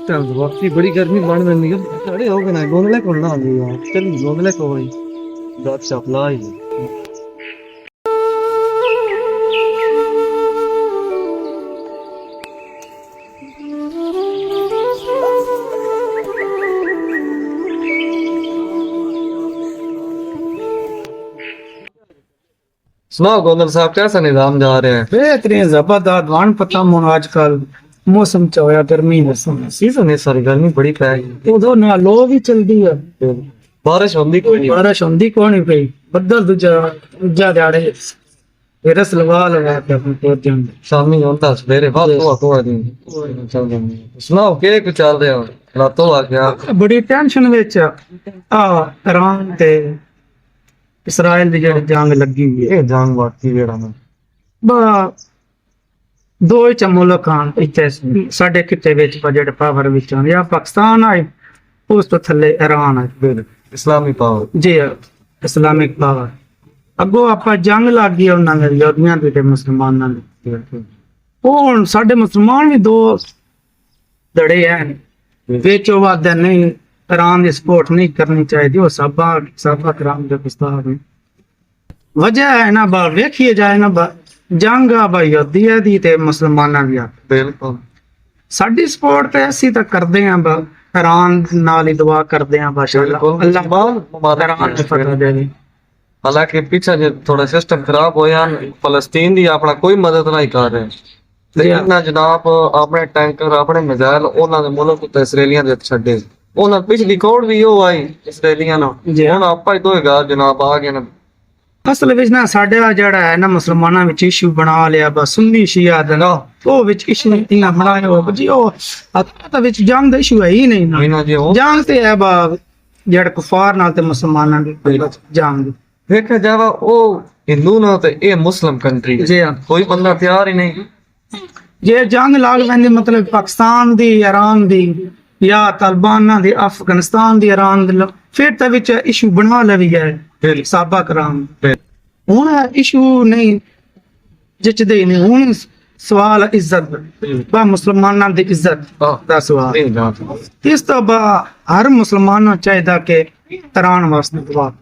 Time तो वाकई बड़ी गर्मी बन रही है। अरे हो गए ना गोंदले को ना आगे यार, चल गोंदले को भाई गप शप लाई। सुनाओ गोंदल साहब, कैसा निजाम जा रहे हैं? बेहतरीन जबरदस्त वाण पता मोन आजकल मौसम च होया गर्मी मौसम सीजन है सारी गर्मी बड़ी पै गई। उदो ना लो भी चलदी है बारिश होंदी कोई नहीं। बारिश होंदी कोनी पई बदल दूजा दिहाड़े रस लगा के अपने पहुंच जांदे शामी होंदा सवेरे बात तो दिन चल जांदी। सुनाओ के कुछ चल रहा है? रातों आ गया बड़ी टेंशन विच आ ईरान ते इसराइल दी जेड़ी जंग लगी हुई है। ये जंग वाकई जेड़ा ना बा दो च मुल्क आन इत्थे साडे किते विच जेड़े पावर विच आन या पाकिस्तान आए उस तो थल्ले ईरान आए इस्लामी पावर जी इस्लामिक पावर अगो आपा जंग लग गई उन्होंने यहूदियों की ते मुसलमानों की। वो हुण साडे मुसलमान भी दो धड़े हैं बेचो वाद नहीं ईरान की सपोर्ट नहीं करनी चाहिए। वो साबा कराम के प्रस्ताव में वजह है ना बा वेखिए जाए ना बा जंग आ बा यहूदियों दी ते मुसलमानों दी आ। बिल्कुल साडी सपोर्ट ते असी तां करदे हां बा ईरान नाल ही दुआ करदे हां माशाअल्लाह अल्लाह ईरान नूं फतह देवे। हालांकि पीछे जो थोड़ा सिस्टम खराब होया फलस्तीन दी अपना कोई मदद नहीं कर रहे लेकिन जनाब अपने टैंकर अपने मिसाइल उन्होंने मुल्क उत्ते इसराइलियां दे छड्डे उन्होंने पिछली कोड भी हो आई इसराइलियां नो हुण आपा ही दोएगा जनाब आ गए ना। असल विच ना साडे जेड़ा है ना मुसलमानां विच इशू बना लिया बस सुन्नी शिया दा ना ओ विच इशू इना बनाया हो जी ओ आता विच जंग दा इशू है ही नहीं ना जंग ते है बा जेड़ा कुफार नाल ते मुसलमानां दी जंग देखा जावा ओ हिंदू ना ते ए मुस्लिम कंट्री जी हां कोई बंदा तैयार ही नहीं। जे जंग लाग वैंदी मतलब पाकिस्तान दी ईरान दी या तालिबान दी अफगानिस्तान दी ईरान दी फिर ते विच इशू बना लवी है साबा कराम हुण इशू नहीं जिचदे नहीं हुण सवाल इज्जत बा मुसलमानां दी इज्जत दा सवाल इस तो बा हर मुसलमान चाहिए कि ईरान वास्ते दुआ